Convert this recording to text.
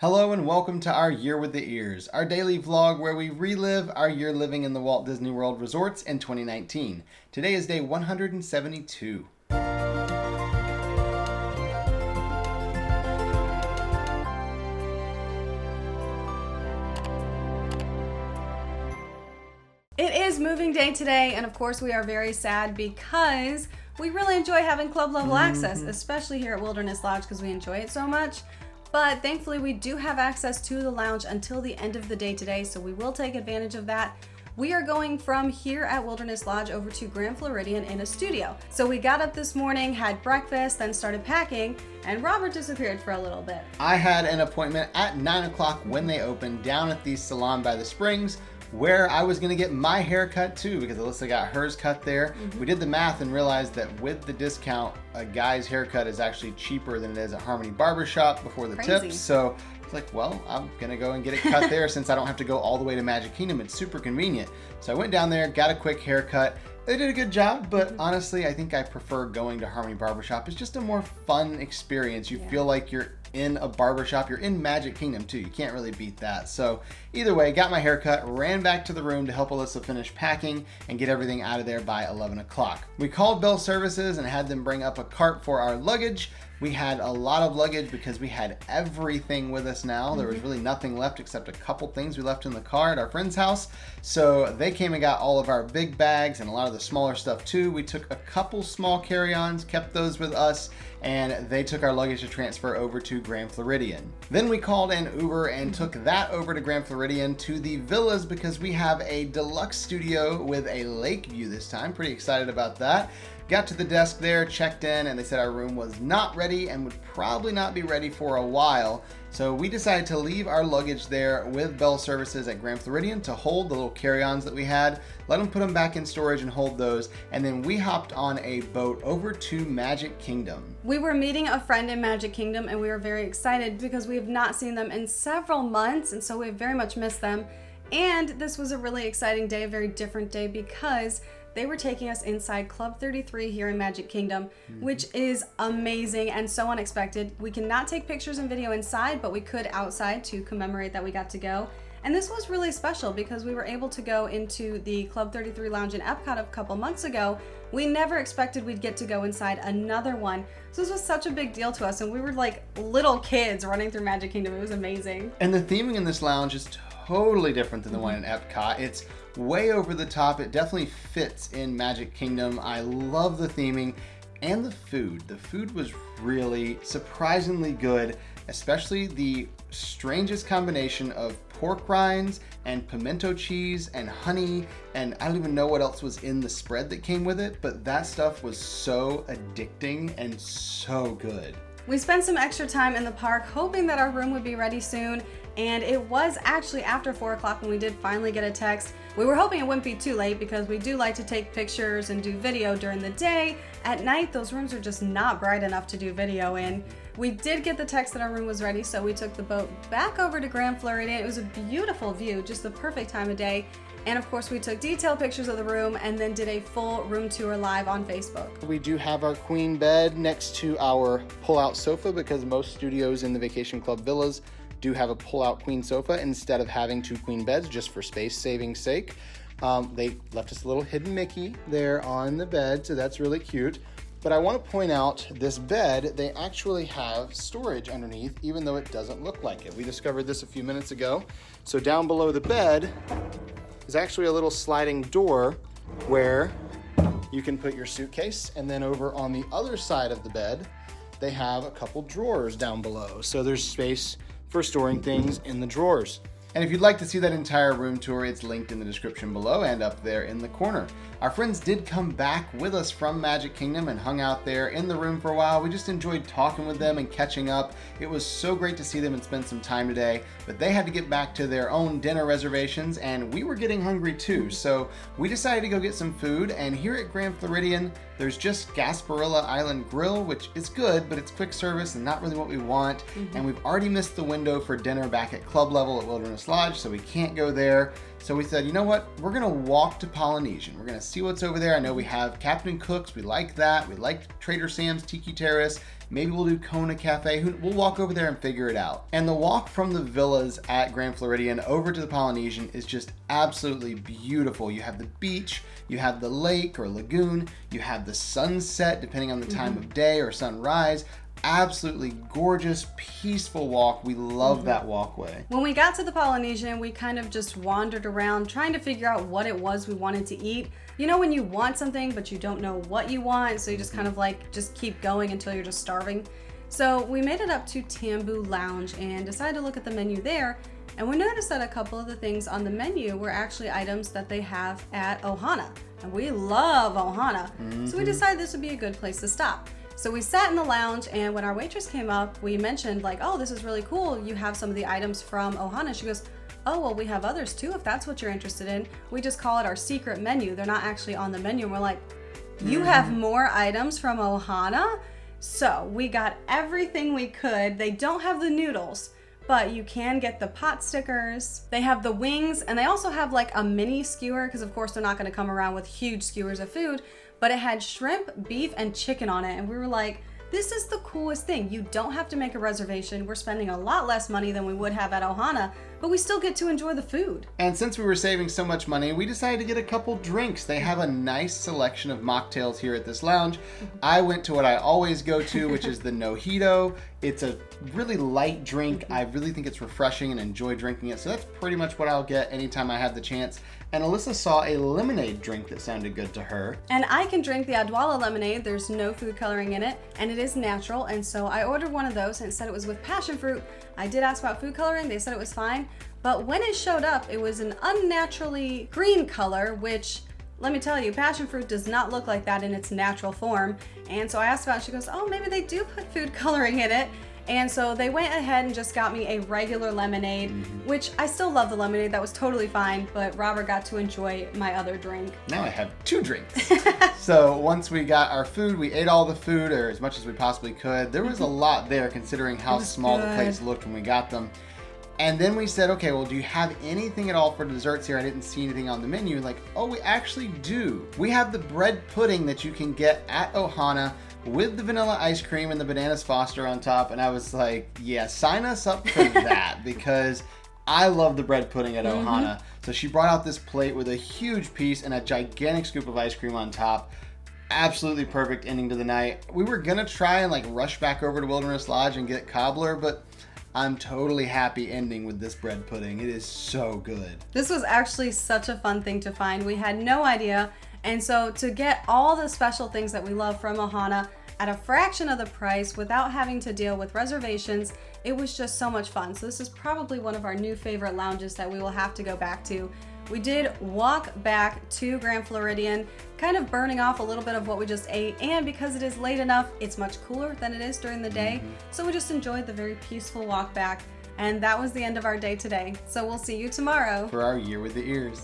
Hello and welcome to our Year with the Ears, our daily vlog where we relive our year living in the Walt Disney World resorts in 2019. Today is day 172. It is moving day today, and of course we are very sad because we really enjoy having club level access, especially here at Wilderness Lodge because we enjoy it so much. But thankfully we do have access to the lounge until the end of the day today, so we will take advantage of that. We are going from here at Wilderness Lodge over to Grand Floridian in a studio. So we got up this morning, had breakfast, then started packing, and Robert disappeared for a little bit. I had an appointment at 9 o'clock when they opened down at the Salon by the Springs, where I was gonna get my hair cut too because Alyssa got hers cut there. We did the math and realized that with the discount, a guy's haircut is actually cheaper than it is at Harmony Barbershop before the tips. So it's like, well, I'm gonna go and get it cut there since I don't have to go all the way to Magic Kingdom. It's super convenient. So I went down there, got a quick haircut. They did a good job, but honestly, I think I prefer going to Harmony Barbershop. It's just a more fun experience. You feel like you're in a barbershop. You're in Magic Kingdom too. You can't really beat that. So either way, got my haircut, ran back to the room to help Alyssa finish packing and get everything out of there by 11 o'clock. We called Bell Services and had them bring up a cart for our luggage. We had a lot of luggage because we had everything with us now. There was really nothing left except a couple things we left in the car at our friend's house. So they came and got all of our big bags and a lot of the smaller stuff too. We took a couple small carry-ons, kept those with us, and they took our luggage to transfer over to Grand Floridian. Then we called an Uber and took that over to Grand Floridian to the villas because we have a deluxe studio with a lake view this time. Pretty excited about that. Got to the desk there, checked in, and they said our room was not ready and would probably not be ready for a while. So we decided to leave our luggage there with Bell Services at Grand Floridian to hold the little carry-ons that we had, let them put them back in storage and hold those, and then we hopped on a boat over to Magic Kingdom. We were meeting a friend in Magic Kingdom and we were very excited because we have not seen them in several months, and so we have very much missed them. And this was a really exciting day, a very different day because they were taking us inside Club 33 here in Magic Kingdom, which is amazing and so unexpected. We cannot take pictures and video inside, but we could outside to commemorate that we got to go. And this was really special because we were able to go into the Club 33 Lounge in Epcot a couple months ago. We never expected we'd get to go inside another one. So this was such a big deal to us, and we were like little kids running through Magic Kingdom. It was amazing. And the theming in this lounge is totally different than the one in Epcot. It's way over the top. It definitely fits in Magic Kingdom. I love the theming and the food. The food was really surprisingly good, especially the strangest combination of pork rinds and pimento cheese and honey, and I don't even know what else was in the spread that came with it, but that stuff was so addicting and so good. We spent some extra time in the park hoping that our room would be ready soon, and it was actually after 4 o'clock when we did finally get a text. We were hoping it wouldn't be too late because we do like to take pictures and do video during the day. At night, those rooms are just not bright enough to do video in. We did get the text that our room was ready, so we took the boat back over to Grand Floridian. It was a beautiful view, just the perfect time of day. And of course, we took detailed pictures of the room and then did a full room tour live on Facebook. We do have our queen bed next to our pull-out sofa because most studios in the Vacation Club Villas do have a pull-out queen sofa instead of having two queen beds just for space-saving sake. They left us a little hidden Mickey there on the bed, so that's really cute. But I want to point out this bed, they actually have storage underneath, even though it doesn't look like it. We discovered this a few minutes ago. So down below the bed is actually a little sliding door where you can put your suitcase, and then over on the other side of the bed, they have a couple drawers down below. So there's space for storing things in the drawers. And if you'd like to see that entire room tour, it's linked in the description below and up there in the corner. Our friends did come back with us from Magic Kingdom and hung out there in the room for a while. We just enjoyed talking with them and catching up. It was so great to see them and spend some time today, but they had to get back to their own dinner reservations and we were getting hungry too. So we decided to go get some food, and here at Grand Floridian, there's just Gasparilla Island Grill, which is good, but it's quick service and not really what we want. And we've already missed the window for dinner back at club level at Wilderness Lodge, so we can't go there. So we said, you know what? We're gonna walk to Polynesian. We're gonna see what's over there. I know we have Captain Cook's. We like that. We like Trader Sam's Tiki Terrace. Maybe we'll do Kona Cafe. We'll walk over there and figure it out. And the walk from the villas at Grand Floridian over to the Polynesian is just absolutely beautiful. You have the beach, you have the lake or lagoon, you have the sunset depending on the time of day or sunrise. Absolutely gorgeous, peaceful walk. We love that walkway. When we got to the Polynesian, we kind of just wandered around trying to figure out what it was we wanted to eat. You know when you want something but you don't know what you want, so you just kind of like just keep going until you're just starving. So we made it up to Tambu Lounge and decided to look at the menu there, and we noticed that a couple of the things on the menu were actually items that they have at Ohana, and we love Ohana. So we decided this would be a good place to stop. So we sat in the lounge, and when our waitress came up, we mentioned like, oh, this is really cool. You have some of the items from Ohana. She goes, oh, well, we have others too, if that's what you're interested in. We just call it our secret menu. They're not actually on the menu. And we're like, you have more items from Ohana? So we got everything we could. They don't have the noodles, but you can get the pot stickers. They have the wings, and they also have like a mini skewer, because of course they're not going to come around with huge skewers of food. But it had shrimp, beef, and chicken on it. And we were like, this is the coolest thing. You don't have to make a reservation. We're spending a lot less money than we would have at Ohana, but we still get to enjoy the food. And since we were saving so much money, we decided to get a couple drinks. They have a nice selection of mocktails here at this lounge. I went to what I always go to, which is the Mojito. It's a really light drink. I really think it's refreshing and enjoy drinking it. So that's pretty much what I'll get anytime I have the chance. And Alyssa saw a lemonade drink that sounded good to her. And I can drink the Adwala lemonade. There's no food coloring in it, and it is natural. And so I ordered one of those, and it said it was with passion fruit. I did ask about food coloring. They said it was fine. But when it showed up, it was an unnaturally green color, which, let me tell you, passion fruit does not look like that in its natural form. And so I asked about it. She goes, oh, maybe they do put food coloring in it. And so they went ahead and just got me a regular lemonade, which I still love the lemonade. That was totally fine, but Robert got to enjoy my other drink. Now I have 2 drinks. So once we got our food, we ate all the food, or as much as we possibly could. There was a lot there considering how small the plates looked when we got them. And then we said, okay, well, do you have anything at all for desserts here? I didn't see anything on the menu. Like, oh, we actually do. We have the bread pudding that you can get at Ohana with the vanilla ice cream and the bananas Foster on top. And I was like, yeah, sign us up for that, because I love the bread pudding at Ohana. So she brought out this plate with a huge piece and a gigantic scoop of ice cream on top. Absolutely perfect ending to the night. We were gonna try and like rush back over to Wilderness Lodge and get cobbler, but I'm totally happy ending with this bread pudding. It is so good. This was actually such a fun thing to find. We had no idea. And so to get all the special things that we love from Ohana at a fraction of the price without having to deal with reservations, it was just so much fun. So this is probably one of our new favorite lounges that we will have to go back to. We did walk back to Grand Floridian, kind of burning off a little bit of what we just ate, and because it is late enough, it's much cooler than it is during the day. So we just enjoyed the very peaceful walk back, and that was the end of our day today. So we'll see you tomorrow for our Year with the Ears.